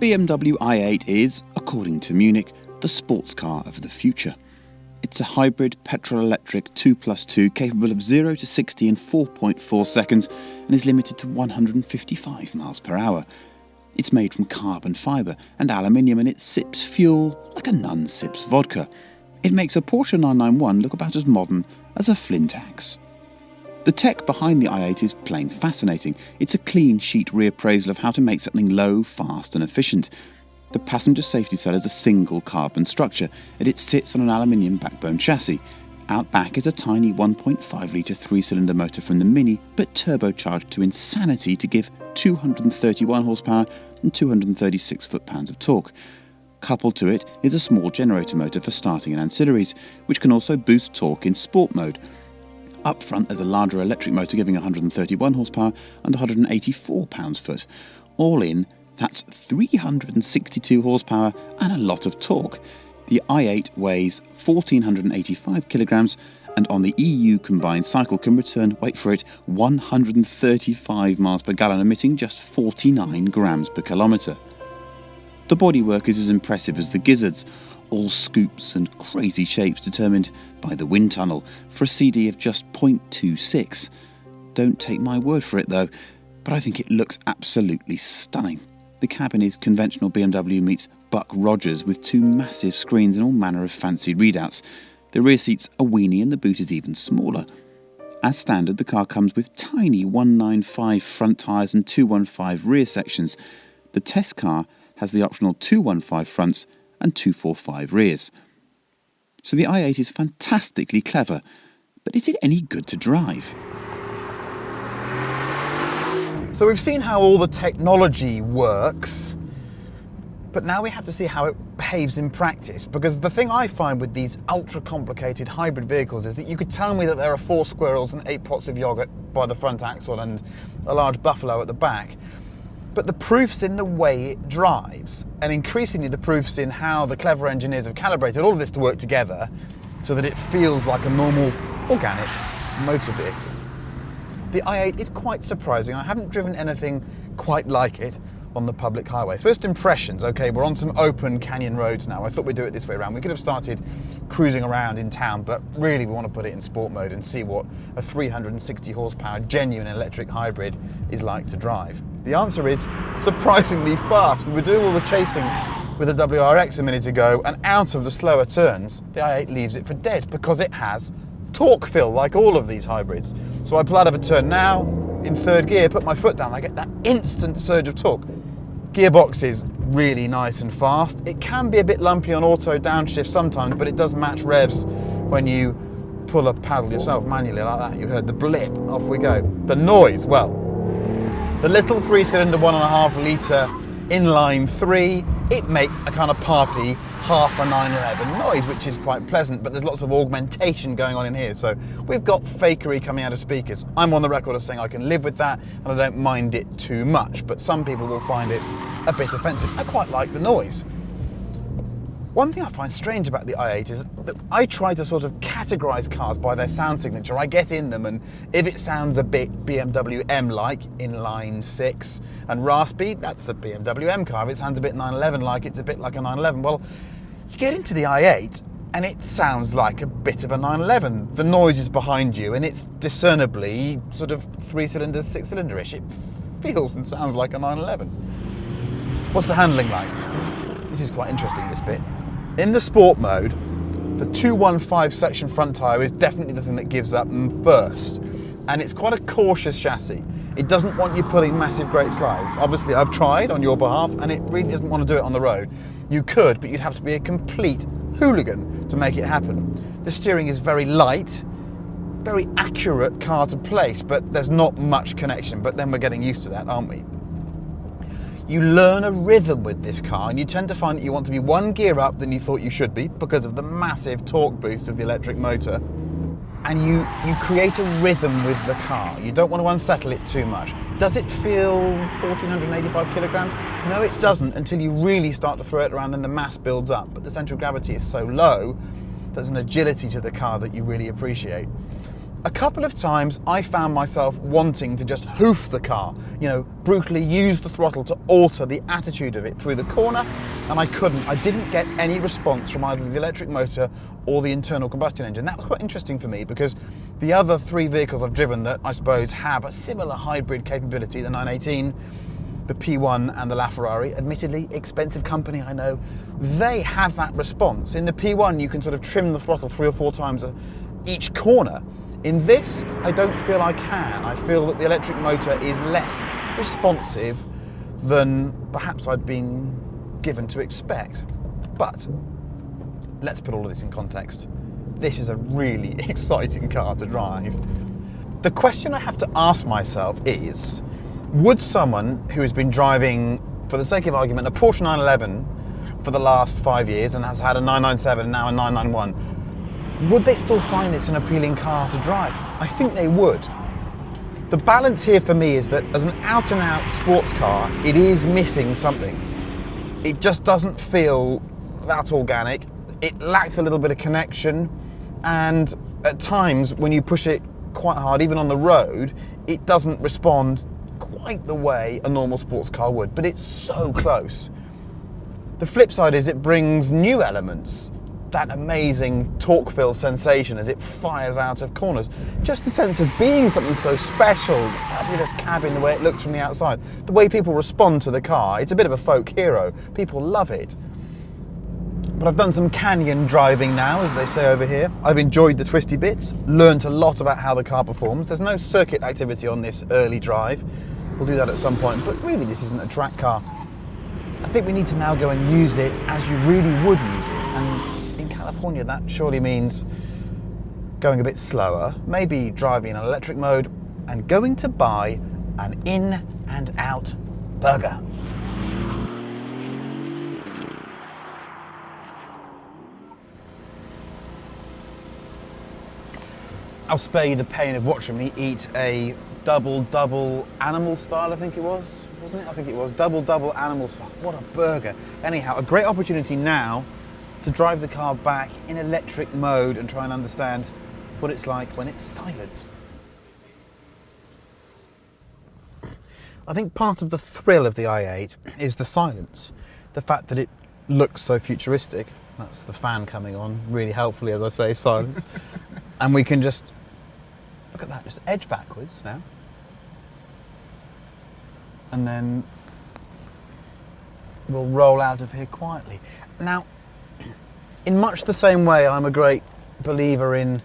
BMW i8 is, according to Munich, the sports car of the future. It's a hybrid petrol-electric 2+2 capable of 0 to 60 in 4.4 seconds and is limited to 155 miles per hour. It's made from carbon fibre and aluminium and it sips fuel like a nun sips vodka. It makes a Porsche 991 look about as modern as a flint axe. The tech behind the i8 is plain fascinating. It's a clean sheet reappraisal of how to make something low, fast and efficient. The passenger safety cell is a single carbon structure and it sits on an aluminium backbone chassis. Out back is a tiny 1.5 litre 3-cylinder motor from the Mini, but turbocharged to insanity to give 231 horsepower and 236 foot-pounds of torque. Coupled to it is a small generator motor for starting and ancillaries, which can also boost torque in sport mode. Up front there's a larger electric motor giving 131 horsepower and 184 pounds-foot. All in, that's 362 horsepower and a lot of torque. The i8 weighs 1,485 kilograms and on the EU combined cycle can return, wait for it, 135 miles per gallon, emitting just 49 grams per kilometre. The bodywork is as impressive as the gizzards, all scoops and crazy shapes determined by the wind tunnel for a CD of just 0.26. Don't take my word for it though, but I think it looks absolutely stunning. The cabin is conventional BMW meets Buck Rogers with two massive screens and all manner of fancy readouts. The rear seat's a weenie and the boot is even smaller. As standard, the car comes with tiny 195 front tyres and 215 rear sections. The test car has the optional 215 fronts and 245 rears. So the i8 is fantastically clever, but is it any good to drive? So we've seen how all the technology works, but now we have to see how it behaves in practice, because the thing I find with these ultra complicated hybrid vehicles is that you could tell me that there are 4 squirrels and 8 pots of yogurt by the front axle and a large buffalo at the back, but the proof's in the way it drives, and increasingly the proof's in how the clever engineers have calibrated all of this to work together so that it feels like a normal organic motor vehicle. The i8 is quite surprising. I haven't driven anything quite like it on the public highway. First impressions, okay, we're on some open canyon roads now. I thought we'd do it this way around. We could have started cruising around in town, but really we want to put it in sport mode and see what a 360 horsepower genuine electric hybrid is like to drive. The answer is surprisingly fast. We were doing all the chasing with the WRX a minute ago, and out of the slower turns, the i8 leaves it for dead because it has torque fill like all of these hybrids. So I pull out of a turn now, in third gear, put my foot down, I get that instant surge of torque. Gearbox is really nice and fast. It can be a bit lumpy on auto downshift sometimes, but it does match revs when you pull a paddle yourself manually like that. You heard the blip, off we go. The noise, well, the little 3-cylinder 1.5 litre inline 3, it makes a kind of poppy half a 911 noise, which is quite pleasant, but there's lots of augmentation going on in here. So we've got fakery coming out of speakers. I'm on the record as saying I can live with that and I don't mind it too much, but some people will find it a bit offensive. I quite like the noise. One thing I find strange about the i8 is that I try to sort of categorise cars by their sound signature. I get in them, and if it sounds a bit BMW M-like, inline 6 and raspy, that's a BMW M car. If it sounds a bit 911-like, it's a bit like a 911. Well, you get into the i8 and it sounds like a bit of a 911. The noise is behind you and it's discernibly sort of 3-cylinder, 6-cylinder-ish. It feels and sounds like a 911. What's the handling like? This is quite interesting, this bit. In the sport mode, the 215 section front tyre is definitely the thing that gives up first. And it's quite a cautious chassis. It doesn't want you pulling massive great slides. Obviously, I've tried on your behalf and it really doesn't want to do it on the road. You could, but you'd have to be a complete hooligan to make it happen. The steering is very light, very accurate car to place, but there's not much connection. But then we're getting used to that, aren't we? You learn a rhythm with this car, and you tend to find that you want to be 1 gear up than you thought you should be because of the massive torque boost of the electric motor. And you create a rhythm with the car. You don't want to unsettle it too much. Does it feel 1,485 kilograms? No, it doesn't until you really start to throw it around and the mass builds up. But the centre of gravity is so low, there's an agility to the car that you really appreciate. a couple of times I found myself wanting to just hoof the car, you know, brutally use the throttle to alter the attitude of it through the corner, and I couldn't. I didn't get any response from either the electric motor or the internal combustion engine. That was quite interesting for me because the other 3 vehicles I've driven that I suppose have a similar hybrid capability, the 918, the P1 and the LaFerrari, admittedly expensive company, I know, they have that response. In the P1 you can sort of trim the throttle 3 or 4 times each corner. In this, I don't feel I can. I feel that the electric motor is less responsive than perhaps I'd been given to expect. But let's put all of this in context. This is a really exciting car to drive. The question I have to ask myself is, would someone who has been driving, for the sake of argument, a Porsche 911 for the last 5 years and has had a 997 and now a 991, would they still find this an appealing car to drive? I think they would. The balance here for me is that as an out-and-out sports car, it is missing something. It just doesn't feel that organic. It lacks a little bit of connection, and at times when you push it quite hard, even on the road, it doesn't respond quite the way a normal sports car would, but it's so close. The flip side is it brings new elements. That amazing torque-filled sensation as it fires out of corners. Just the sense of being something so special, the fabulous cabin, the way it looks from the outside, the way people respond to the car. It's a bit of a folk hero. People love it. But I've done some canyon driving now, as they say over here. I've enjoyed the twisty bits, learnt a lot about how the car performs. There's no circuit activity on this early drive. We'll do that at some point, but really this isn't a track car. I think we need to now go and use it as you really would use it. And in California, that surely means going a bit slower, maybe driving in an electric mode, and going to buy an in and out burger. I'll spare you the pain of watching me eat a double animal style, I think it was, wasn't it? I think it was double animal style. What a burger. Anyhow, a great opportunity now to drive the car back in electric mode and try and understand what it's like when it's silent. I think part of the thrill of the i8 is the silence. The fact that it looks so futuristic. That's the fan coming on, really helpfully, as I say, silence. And we can just, look at that, just edge backwards now. And then we'll roll out of here quietly. Now, in much the same way, I'm a great believer in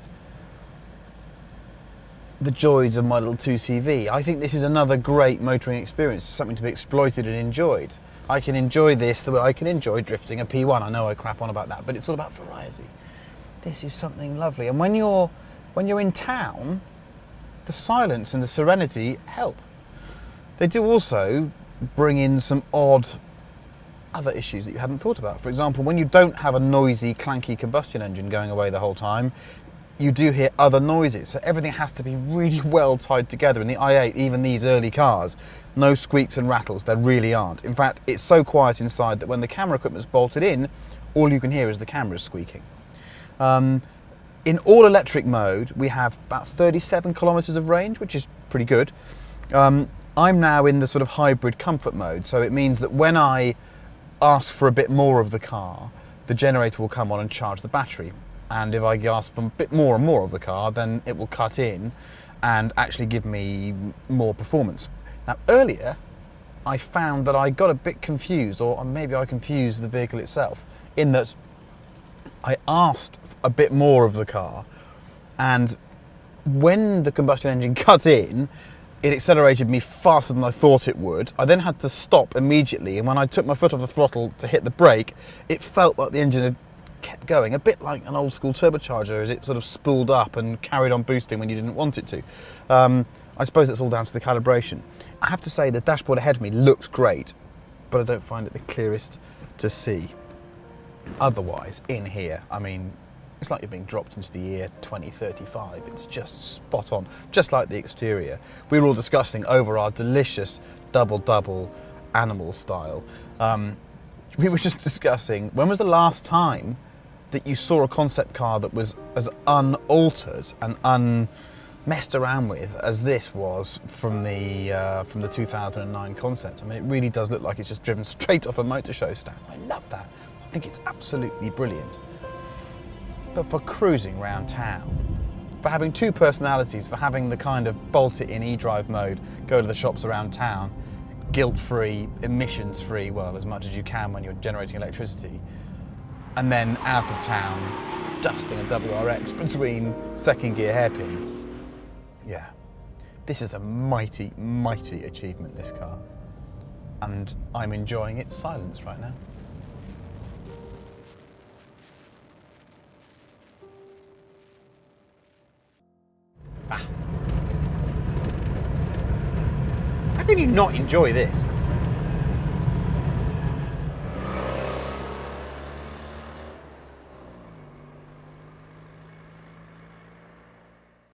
the joys of my little 2CV. I think this is another great motoring experience, something to be exploited and enjoyed. I can enjoy this the way I can enjoy drifting a P1. I know I crap on about that, but it's all about variety. This is something lovely. And when you're in town, the silence and the serenity help. They do also bring in some odd other issues that you hadn't thought about. For example, when you don't have a noisy, clanky combustion engine going away the whole time, you do hear other noises. So everything has to be really well tied together. In the i8, even these early cars, no squeaks and rattles, there really aren't. In fact, it's so quiet inside that when the camera equipment's bolted in, all you can hear is the cameras squeaking. In all electric mode, we have about 37 kilometers of range, which is pretty good. I'm now in the sort of hybrid comfort mode, so it means that when I ask for a bit more of the car, the generator will come on and charge the battery. And if I ask for a bit more and more of the car, then it will cut in and actually give me more performance. Now, earlier, I found that I got a bit confused, or maybe I confused the vehicle itself, in that I asked a bit more of the car, and when the combustion engine cut in, it accelerated me faster than I thought it would. I then had to stop immediately, and when I took my foot off the throttle to hit the brake, it felt like the engine had kept going, a bit like an old school turbocharger as it sort of spooled up and carried on boosting when you didn't want it to. I suppose that's all down to the calibration. I have to say the dashboard ahead of me looks great, but I don't find it the clearest to see. Otherwise, in here, I mean, it's like you're being dropped into the year 2035. It's just spot on, just like the exterior. We were all discussing over our delicious double animal style. We were just discussing, when was the last time that you saw a concept car that was as unaltered and messed around with as this was from the 2009 concept. I mean, it really does look like it's just driven straight off a motor show stand. I love that. I think it's absolutely brilliant. But for cruising around town, for having two personalities, for having the kind of bolt it in eDrive mode, go to the shops around town, guilt-free, emissions-free, well, as much as you can when you're generating electricity, and then out of town, dusting a WRX between second gear hairpins. Yeah, this is a mighty, mighty achievement, this car. And I'm enjoying its silence right now. How can you not enjoy this?